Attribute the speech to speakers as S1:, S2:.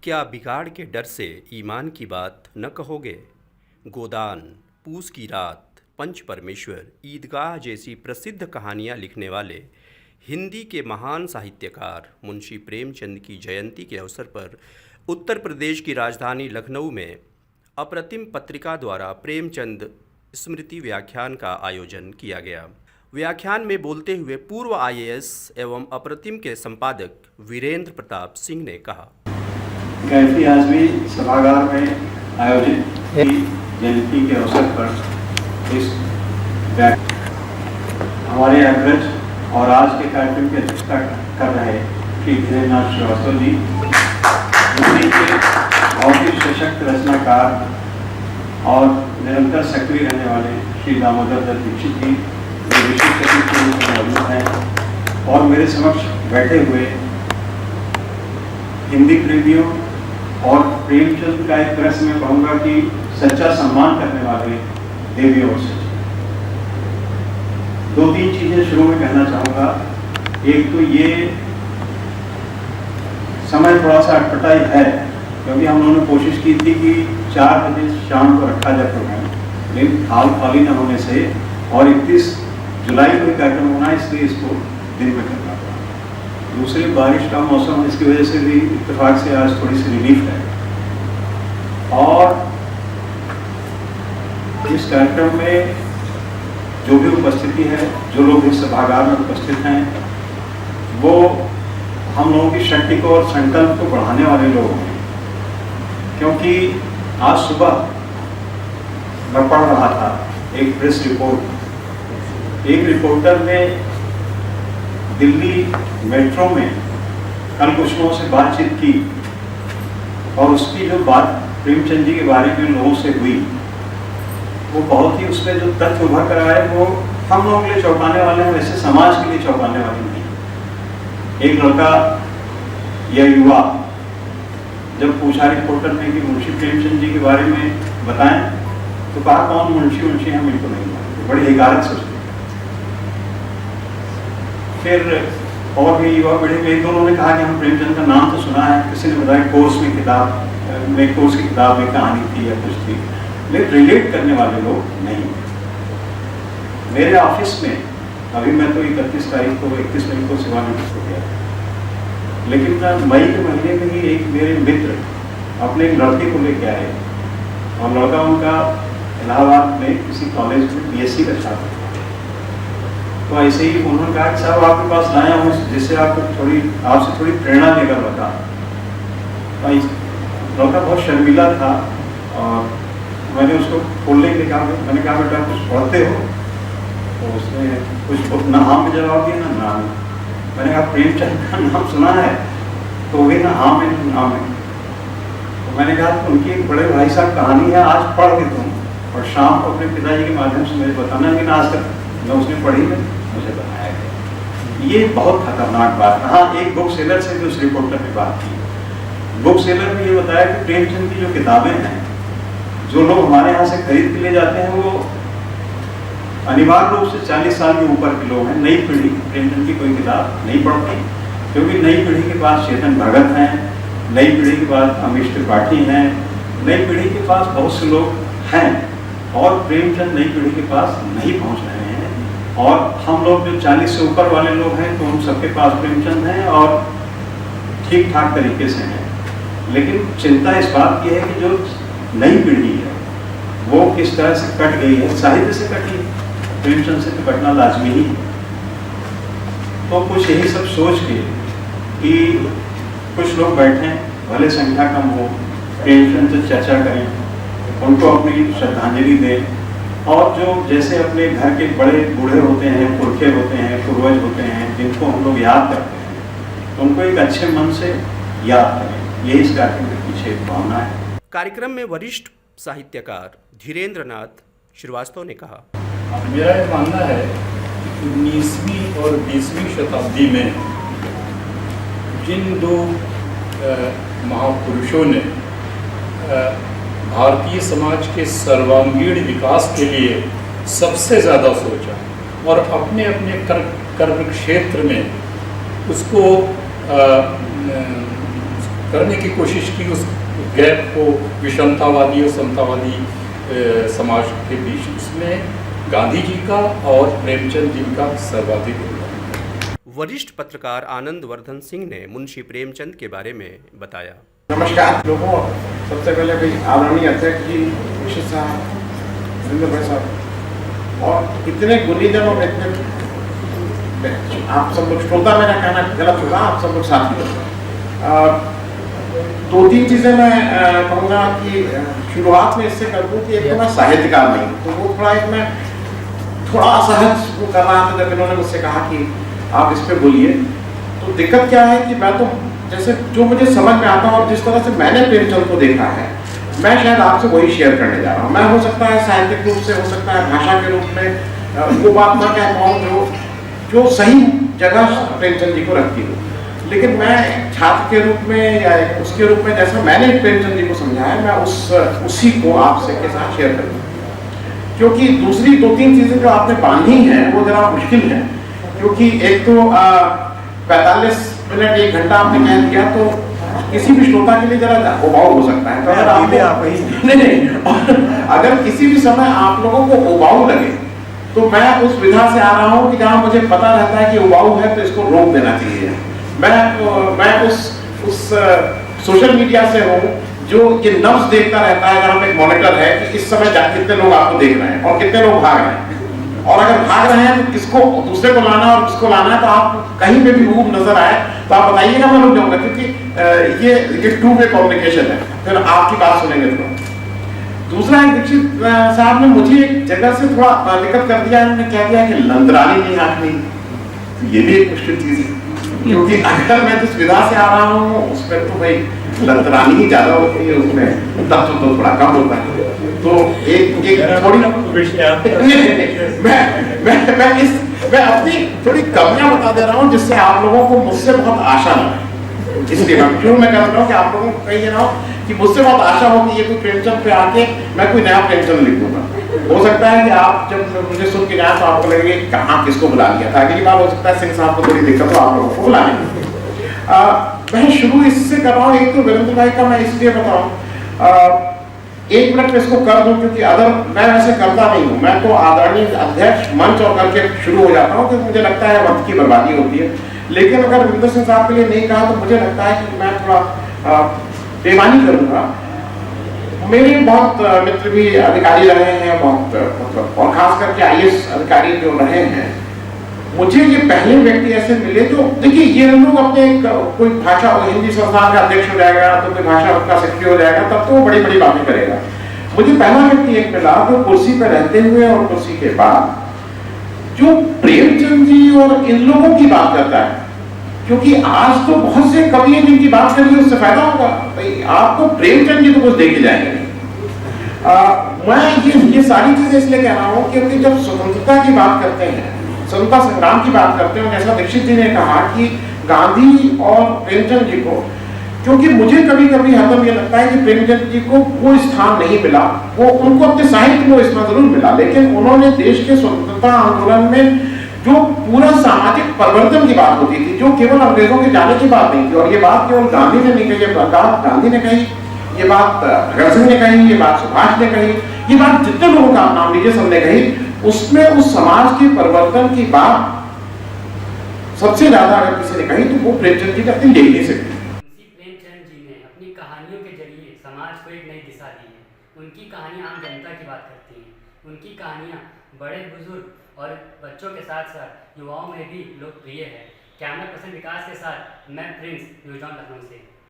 S1: क्या बिगाड़ के डर से ईमान की बात न कहोगे? गोदान, पूस की रात, पंच परमेश्वर, ईदगाह जैसी प्रसिद्ध कहानियाँ लिखने वाले हिंदी के महान साहित्यकार मुंशी प्रेमचंद की जयंती के अवसर पर उत्तर प्रदेश की राजधानी लखनऊ में अप्रतिम पत्रिका द्वारा प्रेमचंद स्मृति व्याख्यान का आयोजन किया गया। व्याख्यान में बोलते हुए पूर्व आईएएस एवं अप्रतिम के संपादक वीरेंद्र प्रताप सिंह ने कहा,
S2: कैफी आजमी सभागार में आयोजित जयंती के अवसर पर इस हमारे अग्रज और आज के कार्यक्रम की अध्यक्षता कर रहे श्री धीरेन्द्रनाथ श्रीवास्तव जी, हिंदी के बहुत ही सशक्त रचनाकार और निरंतर सक्रिय रहने वाले श्री दामोदर दत्त दीक्षित जी, जो विशिष्ट अतिथि के रूप में मौजूद हैं, और मेरे समक्ष बैठे हुए हिंदी प्रेमियों और प्रेमचंद का एक तरह से मैं कहूँगा कि सच्चा सम्मान करने वाले देवी और सच। दो तीन चीजें शुरू में कहना चाहूँगा। एक तो ये समय थोड़ा सा अटपटा है, क्योंकि हम लोगों ने कोशिश की थी कि 4 बजे शाम को रखा जाए प्रोग्राम, लेकिन हाल खाली न होने से और 31 जुलाई को कार्यक्रम होना, इसलिए इसको दिन में करना पड़ा। दूसरी बारिश का मौसम, इसकी वजह से भी इत्तेफाक से आज थोड़ी सी रिलीफ है। और इस कार्यक्रम में जो भी उपस्थिति है, जो लोग इस सभागार में उपस्थित हैं, वो हम लोगों की शक्ति को और संकल्प को बढ़ाने वाले लोग हैं। क्योंकि आज सुबह मैं पढ़ रहा था एक प्रेस रिपोर्ट, एक रिपोर्टर ने दिल्ली मेट्रो में कल कुछ लोगों से बातचीत की और उसकी जो बात प्रेमचंद जी के बारे में लोगों से हुई, वो बहुत ही, उसमें जो तथ्य उभर कर आए वो हम लोगों के लिए चौंकाने वाले हैं, वैसे समाज के लिए चौंकाने वाले नहीं। एक लड़का या युवा जब पूछा रिपोर्टर ने कि मुंशी प्रेमचंद जी के बारे में बताएं, तो कहा कौन मुंशी हम इनको नहीं जानते, बड़ी हिकारत से उसने। फिर और भी युवा पीढ़ी में एक दोनों ने कहा कि हम प्रेमचंद का नाम तो सुना है, किसी ने बताया कोर्स की किताब में कहानी थी या कुछ थी, लेकिन रिलेट करने वाले लोग नहीं। मेरे ऑफिस में अभी मैं तो 31 तारीख को 31 मई को सेवानिवृत्त हो गया, लेकिन मई के महीने में ही एक मेरे मित्र अपने एक लड़के को लेके आए और लड़का उनका इलाहाबाद में किसी कॉलेज में बीएससी का छात्र था। तो ऐसे ही उन्होंने कहा कि साहब आपके पास लाया हूँ जिससे आपसे थोड़ी प्रेरणा लेकर बता। लड़का बहुत शर्मीला था और मैंने उसको खोलने के लिए कहा, मैंने कहा बेटा कुछ पढ़ते हो? तो उसने कुछ ना हाँ में जवाब दिया ना नाम। मैंने कहा प्रेमचंद का नाम सुना है? तो वही ना हाँ में नाम है। तो मैंने कहा तो उनकी एक बड़े भाई साहब कहानी है, आज पढ़ के तुम और शाम को अपने पिताजी के माध्यम से मुझे बताना, लेकिन आज तक न उसने पढ़ी में मुझे बताया गया। ये बहुत खतरनाक बात है। हाँ, एक बुक सेलर से भी उस रिपोर्टर ने बात की। बुक सेलर ने ये बताया कि प्रेमचंद की जो किताबें हैं, जो लोग हमारे यहाँ से खरीद के ले जाते हैं, वो अनिवार्य रूप से 40 साल के ऊपर के लोग हैं। नई पीढ़ी प्रेमचंद की कोई किताब नहीं पढ़ती, क्योंकि नई पीढ़ी के पास चेतन भगत हैं, नई पीढ़ी के पास अमिश त्रिपाठी हैं, नई पीढ़ी के पास बहुत से लोग हैं, और प्रेमचंद नई पीढ़ी के पास नहीं पहुँच रहे हैं। और हम लोग जो 40 से ऊपर वाले लोग हैं, तो हम सबके पास प्रेमचंद हैं और ठीक ठाक तरीके से हैं। लेकिन चिंता इस बात की है कि जो नई पीढ़ी है वो किस तरह से कट गई है, साहित्य से कटी है, प्रेमचंद से तो कटना लाजमी ही है। तो कुछ यही सब सोच के कि कुछ लोग बैठें, भले संख्या कम हो, प्रेमचंद से चर्चा करें, उनको अपनी श्रद्धांजलि दें, और जो जैसे अपने घर के बड़े बूढ़े होते हैं, पुरखे होते हैं, पूर्वज होते हैं, जिनको हम लोग याद करते हैं, उनको एक अच्छे मन से याद करें। यही इस कार्यक्रम के पीछे एक भावना है।
S1: कार्यक्रम में वरिष्ठ साहित्यकार धीरेन्द्रनाथ श्रीवास्तव ने कहा,
S3: मेरा ये मानना है कि 19वीं और 20वीं शताब्दी में जिन दो महापुरुषों ने भारतीय समाज के सर्वांगीण विकास के लिए सबसे ज़्यादा सोचा और अपने अपने कर्म क्षेत्र में उसको करने की कोशिश की, उस गैप को विषमतावादी और समतावादी समाज के बीच, उसमें गांधी जी का और प्रेमचंद जी का सर्वाधिक योगदान।
S1: वरिष्ठ पत्रकार आनंद वर्धन सिंह ने मुंशी प्रेमचंद के बारे में बताया।
S4: नमस्कार लोगों, सबसे पहले भाई आदरणीय अध्यक्ष जी, विशेष साहब, सुरेंद्र भाई साहब और इतने गुणीजन और इतने आप सब लोग, श्रोता मेरा कहना गलत होगा, आप सब लोग साथी हो। दो तीन चीज़ें मैं कहूँगा कि शुरुआत में इससे कर दूँ कि एक तो मैं साहित्यकार नहीं, तो वो थोड़ा एक मैं थोड़ा असहज कर रहा था जब इन्होंने मुझसे कहा कि आप इस पर बोलिए। तो दिक्कत क्या है कि मैं तो जैसे जो मुझे समझ में आता है और जिस तरह से मैंने प्रेमचंद को देखा है, मैं शायद आपसे वही शेयर करने जा रहा हूँ। मैं हो सकता है साहित्यिक रूप से, हो सकता है भाषा के रूप में वो बात मैं कह पाऊँ जो सही जगह प्रेमचंद जी को रखती हो, लेकिन मैं छात्र के रूप में या उसके रूप में जैसा मैंने प्रेमचंद जी को समझा है, मैं उसी को आपसे के साथ शेयर करूँगा। क्योंकि दूसरी दो तीन चीज़ें जो आपने बांधी हैं वो जरा मुश्किल है, क्योंकि एक तो 45 मिनट 1 घंटा आपने कह दिया तो किसी भी श्रोता के लिए जरा उबाऊ हो सकता है। तो अगर आप नहीं अगर किसी भी समय आप लोगों को उबाऊ लगे तो मैं उस विधा से आ रहा हूँ कि जहाँ मुझे पता रहता है कि उबाऊ है तो इसको रोक देना चाहिए। मैं उस सोशल मीडिया से हूँ जो ये नब्ज देखता रहता है, जहाँ पे एक मॉनिटर है कि इस समय कितने लोग आपको देख रहे हैं और कितने लोग भाग रहे हैं, और अगर भाग रहे हैं तो किसको दूसरे को लाना और किसको लाना है। तो आप कहीं पे भी ऊब नजर आए तो आप बताइएगा, मैं रुक जाऊंगा, क्योंकि ये टू वे कम्युनिकेशन है, फिर आपकी बात सुनेंगे। तो दूसरा, एक दीक्षित साहब ने मुझे एक जगह से थोड़ा दिक्कत कर दिया, उन्होंने कह दिया कि लंदरानी नहीं आंखनी, तो ये भी एक मुश्किल चीज है, क्योंकि अगर मैं जिस विधा से आ रहा हूँ उसमें तो भाई लंदरानी ही ज्यादा होती है, उसमें तत्व तो थोड़ा कम होता है। तो एक थोड़ी मैं अपनी थोड़ी कमियां बता दे रहा हूँ जिससे आप लोगों को मुझसे बहुत आशा है। इसलिए मैं क्यों मैं कह रहा हूँ कि आप लोगों को कही ना हो कि मुझसे बहुत आशा हो कि ये कोई प्रेमचंद पे आके मैं कोई नया प्रेमचंद लिख दूंगा। हो सकता है कि आप जब मुझे सुन के जाए तो आपको लगेगा कि कहाँ किसको बुला लिया था। अगली बार हो सकता है सिंह साहब को थोड़ी दिक्कत हो, आप लोगों को बुलाने। मैं शुरू इससे कर रहा हूँ, एक तो वीरेंद्र भाई का मैं इसलिए बताऊँ 1 मिनट में इसको कर दूं, क्योंकि अगर मैं वैसे करता नहीं हूँ, मैं तो आदरणीय अध्यक्ष मंच और करके शुरू हो जाता हूँ, क्योंकि मुझे लगता है वक्त की बर्बादी होती है। लेकिन अगर विंदर सिंह साहब के लिए नहीं कहा तो मुझे लगता है कि मैं थोड़ा बेईमानी करूँगा। मेरे बहुत मित्र भी अधिकारी रहे हैं, बहुत मतलब, और खास करके IAS अधिकारी जो रहे हैं, मुझे ये पहले व्यक्ति ऐसे मिले जो, देखिए ये लोग अपने कोई भाषा, हिंदी संस्थान का अध्यक्ष हो जाएगा तो कोई भाषा का सेक्रेटरी हो जाएगा, तब तो वो बड़ी बड़ी बातें करेगा। मुझे पहला व्यक्ति एक मिला जो कुर्सी पर रहते हुए और कुर्सी के बाद जो प्रेमचंद जी और इन लोगों की बात करता है, क्योंकि आज तो बहुत से कवि हैं जिनकी बात करेंगे उससे फायदा होगा, भाई आपको प्रेमचंद जी तो कुछ देखे जाएंगे। मैं ये सारी चीजें इसलिए कह रहा हूँ क्योंकि जब स्वतंत्रता की बात करते हैं, स्वतंत्रता संग्राम की बात करते हैं, जैसा दीक्षित जी ने कहा कि गांधी और प्रेमचंद जी को, क्योंकि मुझे कभी कभी हरदम ये लगता है कि प्रेमचंद जी को वो स्थान नहीं मिला, वो उनको अपने साहित्य में स्थान जरूर मिला, लेकिन उन्होंने देश के स्वतंत्रता आंदोलन में जो पूरा सामाजिक परिवर्तन की बात होती थी, जो केवल अंग्रेजों के जाने की बात नहीं थी, और ये बात केवल गांधी ने नहीं कही, ये बात गांधी ने कही, ये बात भगत सिंह ने कही, ये बात सुभाष ने कही, ये बात जितने लोगों का नाम लीजिए सबने कही, उसमें उस समाज के परिवर्तन की बात सबसे ज्यादा अगर किसी ने कही तो वो प्रेमचंद जी अपनी ले नहीं सकती।
S5: प्रेमचंद जी ने अपनी कहानियों के जरिए समाज को एक नई दिशा दी है। उनकी कहानियां आम जनता की बात करती हैं। उनकी कहानियां बड़े बुजुर्ग और बच्चों के साथ साथ युवाओं में भी लोकप्रिय है। कैमरा पर्सन विकास के साथ मैं प्रिंस, न्यूज़ ऑन लखनऊ से।